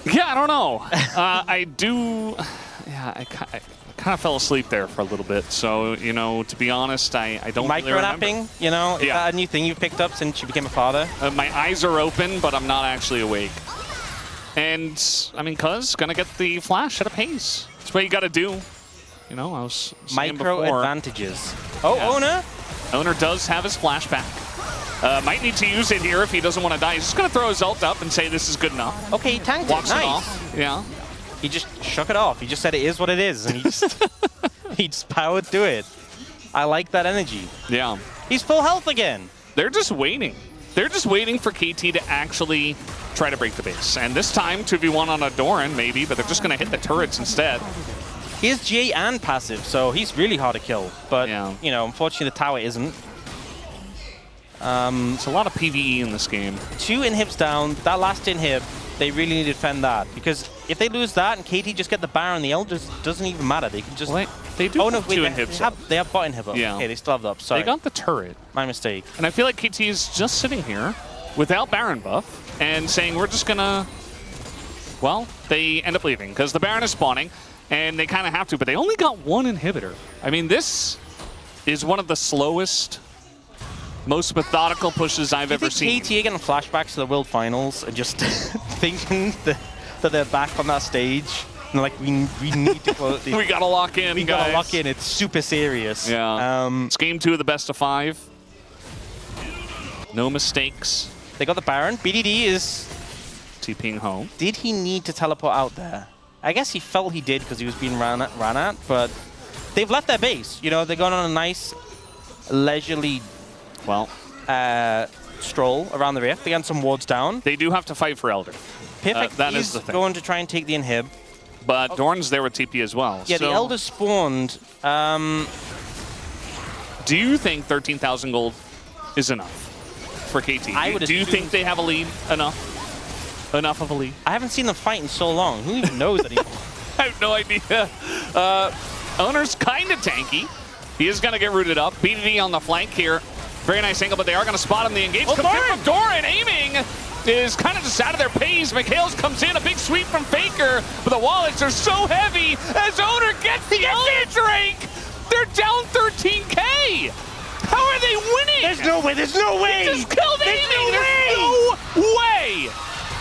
Yeah, I don't know. I do... Yeah, I kind of fell asleep there for a little bit. So, you know, to be honest, I don't really remember. Micro-napping, you know? Is that a new thing you've picked up since you became a father? My eyes are open, but I'm not actually awake. And, I mean, Cuz gonna get the flash at a pace. That's what you gotta do. You know, I was saying before. Micro-advantages. Oh, Owner! Owner does have his flashback. Might need to use it here if he doesn't want to die. He's just gonna throw his ult up and say this is good enough. Okay, he tanked Walks it. Nice. it off. Yeah. He just shook it off. He just said it is what it is, and he just he just powered through it. I like that energy. Yeah. He's full health again. They're just waiting. They're just waiting for KT to actually try to break the base. And this time, 2v1 on a Doran, maybe, but they're just going to hit the turrets instead. He has GA and passive, so he's really hard to kill. But, yeah, you know, unfortunately, the tower isn't. It's a lot of PvE in this game. 2 inhibs down. That last inhib, they really need to defend that. Because if they lose that and KT just get the Baron, the Elders doesn't even matter. They can just... Well, they do have 2 inhibs. They have bot inhib up. Yeah. Okay, they still have the up. Sorry. They got the turret. My mistake. And I feel like KT is just sitting here without Baron buff and saying, we're just going to... Well, they end up leaving because the Baron is spawning and they kind of have to, but they only got 1 inhibitor. I mean, this is one of the slowest, most methodical pushes I've ever seen. KT getting flashbacks to the World Finals and just thinking that they're back on that stage. And like, we need to close we gotta lock in, We gotta lock in. It's super serious. Yeah. It's game 2 of the best of 5. No mistakes. They got the Baron. BDD is TPing home. Did he need to teleport out there? I guess he felt he did because he was being ran at, but they've left their base. You know, they're going on a nice, leisurely, stroll around the rift. They got some wards down. They do have to fight for Elder. Perfect. That is the thing. Going to try and take the inhib. But Dorn's there with TP as well. Yeah, the Elder spawned. Do you think 13,000 gold is enough? for KT? I would Do you assume think they have a lead enough? Enough of a lead? I haven't seen them fight in so long. Who even knows anymore? I have no idea. Owner's kind of tanky. He is going to get rooted up. BDD on the flank here. Very nice angle, but they are going to spot him. The engage comes in from Doran. Aiming is kind of just out of their pace. McHale's comes in. A big sweep from Faker. But the wallets are so heavy as Owner gets the Elder Drake. They're down 13K. How are they winning? There's no way. There's no way. He just killed Aiming. There's no way.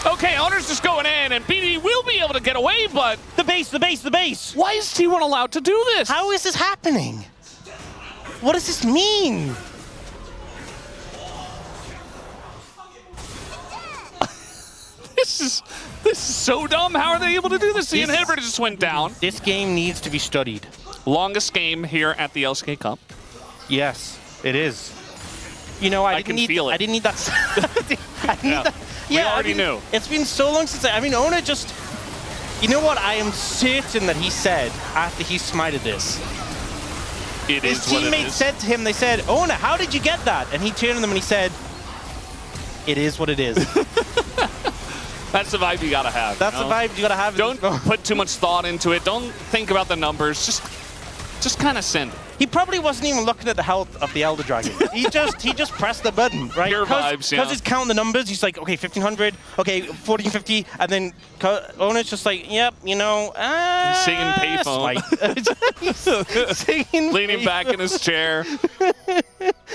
Okay, Owner's just going in, and BDD will be able to get away, but... The base, the base, the base. Why is T1 allowed to do this? How is this happening? What does this mean? This is so dumb. How are they able to do this? The inhibitor just went down. This game needs to be studied. Longest game here at the LCK Cup. Yes, it is. You know, I didn't need that. I need that. Yeah, we already knew. It's been so long since I mean, Owner just... You know what? I am certain that he said after he smited this. It is His teammates said to him, they said, Owner, how did you get that? And he turned to them and he said, it is what it is. That's the vibe you gotta have. That's the vibe you gotta have. Don't put too much thought into it. Don't think about the numbers. Just kind of send it. He probably wasn't even looking at the health of the Elder Dragon. he just pressed the button, right? Pure vibes, yeah. Because he's counting the numbers. He's like, okay, 1,500, okay, 1,450, and then Owner's just like, yep, you know, he's singing payphone. He's singing leaning back in his chair.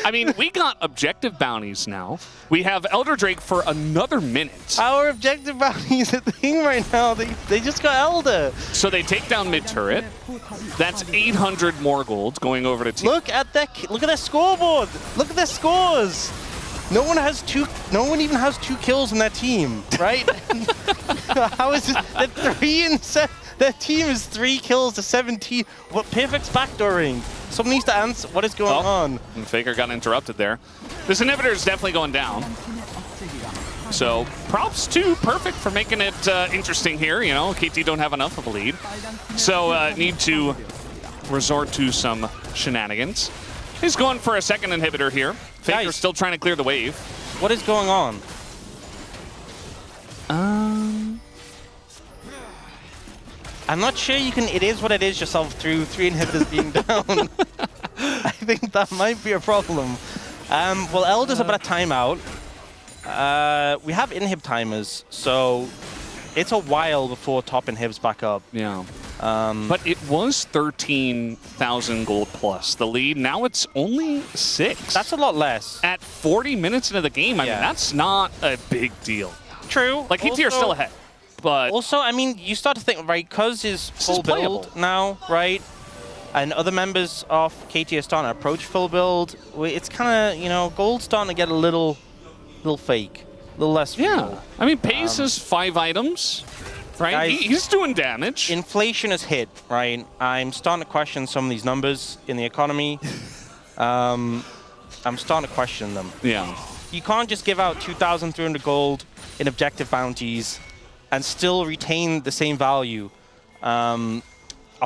I mean, we got objective bounties now. We have Elder Drake for another minute. Our objective bounty is a thing right now. They just got Elder. So they take down mid turret. That's 800 more gold going over to T. Look at their scoreboard. Look at their scores. No one even has 2 kills in their team, right? How is it? They're 3 and 7. Their team is 3 kills to 17. What perfect backdooring? Someone needs to answer what is going on. And Faker got interrupted there. This inhibitor is definitely going down. So props to Perfect for making it interesting here. You know, KT don't have enough of a lead. So need to resort to some shenanigans. He's going for a second inhibitor here. Faker's still trying to clear the wave. What is going on? I'm not sure you can it is what it is yourself through 3 inhibitors being down. I think that might be a problem. Well, Elder's about a timeout. We have inhib timers, so it's a while before top inhibs back up. Yeah. But it was 13,000 gold plus the lead. Now it's only 6. That's a lot less. At 40 minutes into the game, I mean, that's not a big deal. True. Like, KT are still ahead. But also, I mean, you start to think, right, because is full build now, right? And other members of KT are starting to approach full build. It's kind of, you know, gold's starting to get a little fake, a little less real. Yeah. I mean, Pace is 5 items, right? Guys, he's doing damage. Inflation has hit, right? I'm starting to question some of these numbers in the economy. I'm starting to question them. Yeah. You can't just give out 2,300 gold in objective bounties and still retain the same value of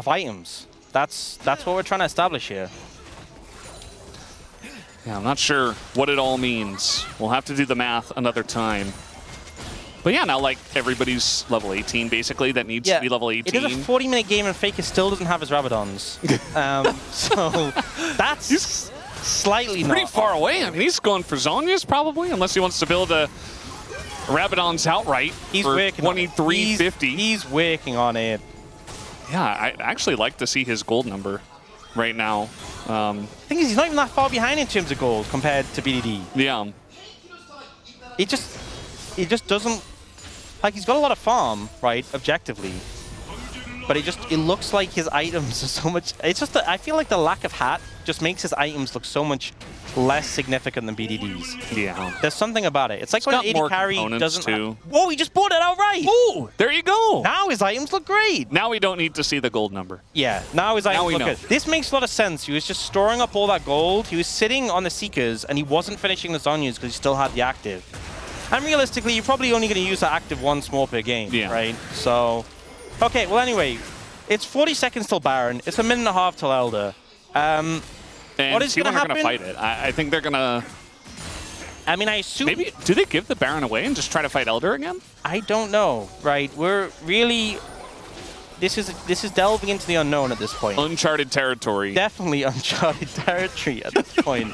items. That's what we're trying to establish here. Yeah, I'm not sure what it all means. We'll have to do the math another time. But yeah, now like everybody's level 18 basically that needs to be level 18. It is a 40-minute game and Faker still doesn't have his Rabadons. So that's slightly pretty far away. I mean, he's going for Zhonya's probably, unless he wants to build a Rabadons outright for 2350. He's working on it. Yeah, I actually like to see his gold number right now. The thing is, he's not even that far behind in terms of gold compared to BDD. Yeah. It just doesn't... Like, he's got a lot of farm, right, objectively. But it looks like his items are so much... It's just that I feel like the lack of hat just makes his items look so much less significant than BDD's. Yeah. There's something about it. It's like when an AD carry doesn't... Too. Whoa, he just bought it outright! Ooh, there you go! Now his items look great! Now we don't need to see the gold number. Yeah, now his items look good. This makes a lot of sense. He was just storing up all that gold. He was sitting on the Seekers, and he wasn't finishing the Zhonyas because he still had the active. And realistically, you're probably only going to use the active once more per game, right? So, okay, well anyway, it's 40 seconds till Baron. It's a minute and a half till Elder. And what is going to happen? Going to fight it. I think they're going to I mean, I assume... Maybe, do they give the Baron away and just try to fight Elder again? I don't know, right? We're really... This is delving into the unknown at this point. Uncharted territory. Definitely uncharted territory at this point.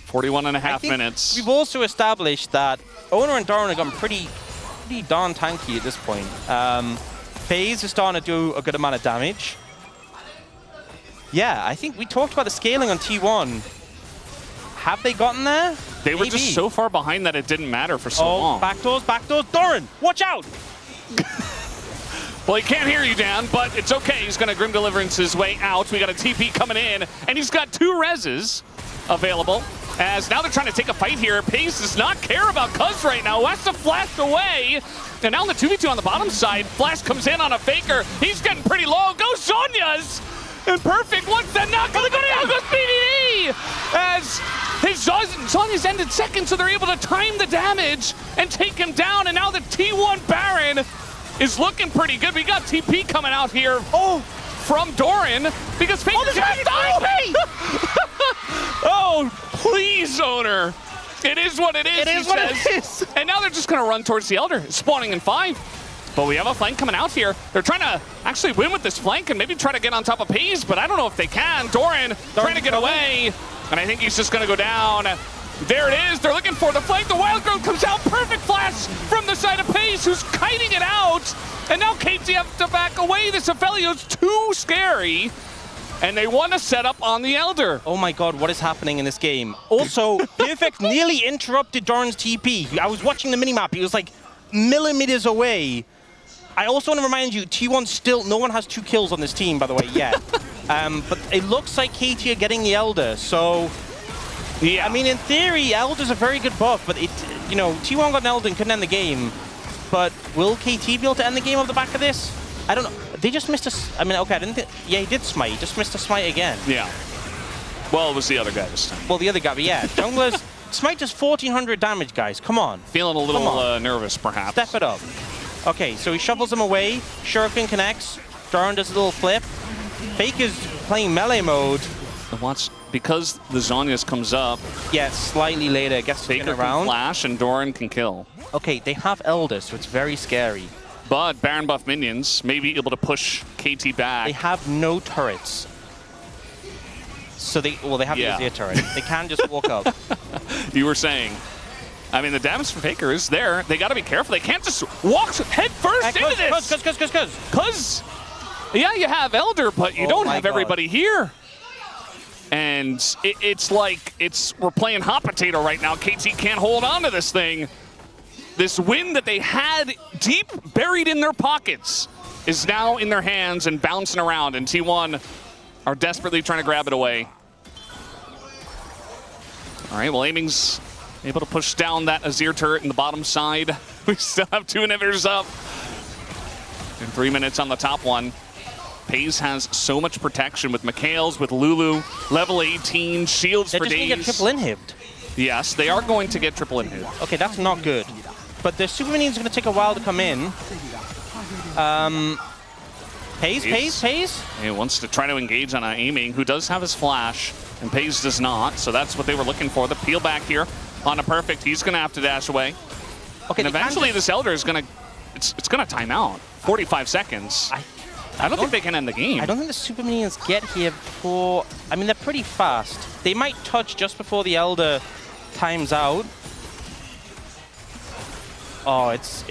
41 and a half minutes. We've also established that Owner and Doran have gotten pretty darn tanky at this point. FaZe is starting to do a good amount of damage. Yeah, I think we talked about the scaling on T1. Have they gotten there? They were just so far behind that it didn't matter for so long. Backdoors. Doran, watch out! Well, he can't hear you, Dan, but it's okay. He's going to Grim Deliverance his way out. We got a TP coming in, and he's got 2 reses available. As now they're trying to take a fight here. Pace does not care about Cuz right now. Has to flash away. And now in the 2v2 on the bottom side, Flash comes in on a Faker. He's getting pretty low. Go Sonya's! And Perfect wants that knock. Down goes BDD! As his Sonya's ended second, so they're able to time the damage and take him down. And now the T1 Baron is looking pretty good. We got TP coming out here from Doran because Fake just died. Oh, please, Owner. It is what it is, it is. And now they're just going to run towards the Elder, spawning in 5. But we have a flank coming out here. They're trying to actually win with this flank and maybe try to get on top of Peas, but I don't know if they can. Doran trying to get away, and I think he's just going to go down. There it is. They're looking for the flank. The Wild Growth comes out. Perfect flash from the side of Pace, who's kiting it out. And now KT have to back away. This Aphelios too scary. And they want to set up on the Elder. Oh my god, what is happening in this game? Also, Perfect nearly interrupted Doran's TP. I was watching the minimap. He was like millimeters away. I also want to remind you, T1 still, no one has 2 kills on this team, by the way, yet. But it looks like KT are getting the Elder, so... Yeah. I mean, in theory, Elder's a very good buff, but it, you know, T1 got an Elder and couldn't end the game. But will KT be able to end the game off the back of this? I don't know. They just missed a... I mean, okay, I didn't think... Yeah, he did smite. He just missed a smite again. Yeah. Well, it was the other guy this time. Well, the other guy, but yeah. Junglers, smite does 1,400 damage, guys. Come on. Feeling a little nervous, perhaps. Step it up. Okay, so he shovels him away. Shuriken connects. Doran does a little flip. Faker's playing melee mode. Because the Zhonya's comes up. Yeah, slightly later. Gets Faker around. Can flash and Doran can kill. Okay, they have Elder, so it's very scary. But Baron buff minions may be able to push KT back. They have no turrets. So they have the Azir turret. They can just walk up. You were saying. I mean, the damage from Faker is there. They got to be careful. They can't just walk head first into this. Cuz, yeah, you have Elder, but you don't have everybody here. And it's like we're playing hot potato right now. KT can't hold on to this thing. This win that they had deep buried in their pockets is now in their hands and bouncing around, and T1 are desperately trying to grab it away. All right, well, Aiming's able to push down that Azir turret in the bottom side. We still have 2 inhibitors up. And 3 minutes on the top one. Paze has so much protection with Mikhails, with Lulu, level 18, shields for days. They're just going to get triple inhibbed. Yes, they are going to get triple inhibbed. Okay, that's not good. But the super minions are going to take a while to come in. Paze. He wants to try to engage on Aiming, who does have his flash, and Paze does not. So that's what they were looking for. The peel back here on a Perfect. He's going to have to dash away. Okay, and eventually this Elder is going to, it's going to time out. 45 seconds. I don't think they can end the game. I don't think the super minions get here before... I mean, they're pretty fast. They might touch just before the Elder times out. Oh, it's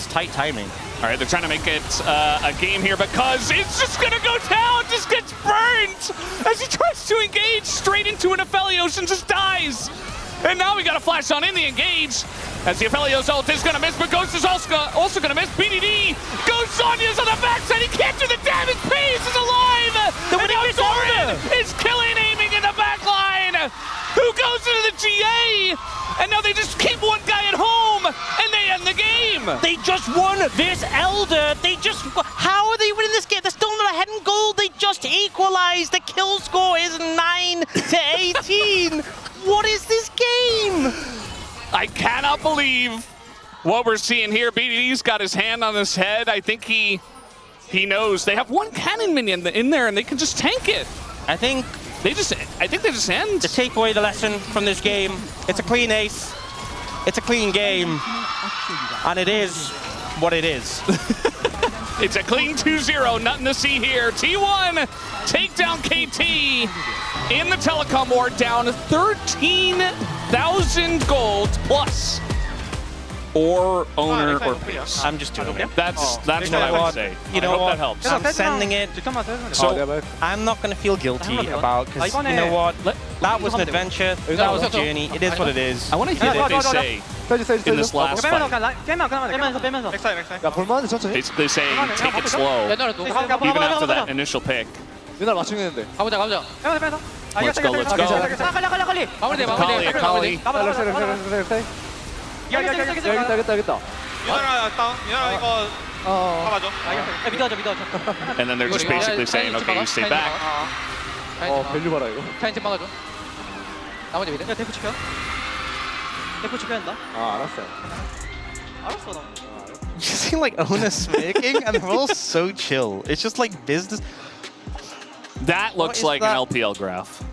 tight timing. All right, they're trying to make it a game here because it's just going to go down, just gets burnt as he tries to engage straight into an Aphelios and just dies. And now we got a flash on in the engage as the Aphelios ult is going to miss, but Ghost is also going to miss. BDD, Ghost Sonya's on the backside, he can't do the damage, Pace is alive! And now Doran is killing, Aiming in the back line, who goes into the GA, and now they just keep one guy at home, and they end the game! They just won this Elder, how are they winning this game? They're still not ahead in gold, they just equalized, the kill score is 9 to 18! What is this game? I cannot believe what we're seeing here. BDD's got his hand on his head. I think he knows. They have one cannon minion in there, and they can just tank it. I think I think they just end. To take away the lesson from this game, it's a clean ace, it's a clean game, and it is what it is. It's a clean 2-0, nothing to see here. T1 take down KT in the telecom war, down 13,000 gold plus. Or owner or piece. I'm just doing it. That's what I would say. You know what? That helps. I'm sending it. So I'm not going to feel guilty about, because you know what? That was an adventure. That was a journey. It is what it is. I want to hear what they say in this last fight. 야 볼만한데 천천히. Basically saying take it slow, even after that initial pick. 누나 맞추겠는데. 가보자. Let's go. 마무리. Kali. 알겠다. 유나라 이거 잡아줘. And then they're just basically saying, okay, you stay back. 밸류 봐라 이거. 타인팀 막아줘. 나머지 미드. 대포 지켜야 된다. 알았어요. 알았어 나. You see like owner smirking, and they're all so chill. It's just like business. That looks is like that? an LPL graph.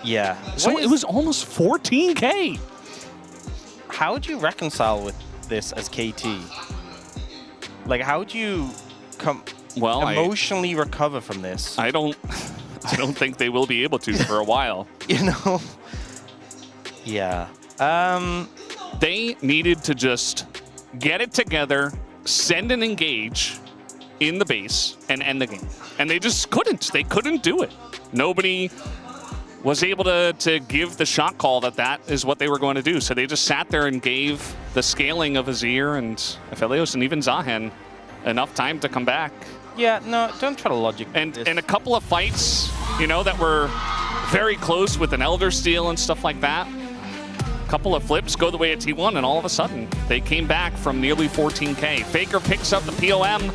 Yeah. So it was almost 14K. How would you reconcile with this as KT? Like, how would you emotionally recover from this? I don't think they will be able to for a while. You know? Yeah. They needed to just get it together, send an engage in the base, and end the game. And they just couldn't. They couldn't do it. Nobody was able to give the shot call that is what they were going to do. So they just sat there and gave the scaling of Azir and Aphelios and even Zahen enough time to come back. Yeah, no, don't try to logic And this. in a couple of fights, you know, that were very close with an Elder Steel and stuff like that, a couple of flips go the way of T1, and all of a sudden, they came back from nearly 14K. Faker picks up the POM.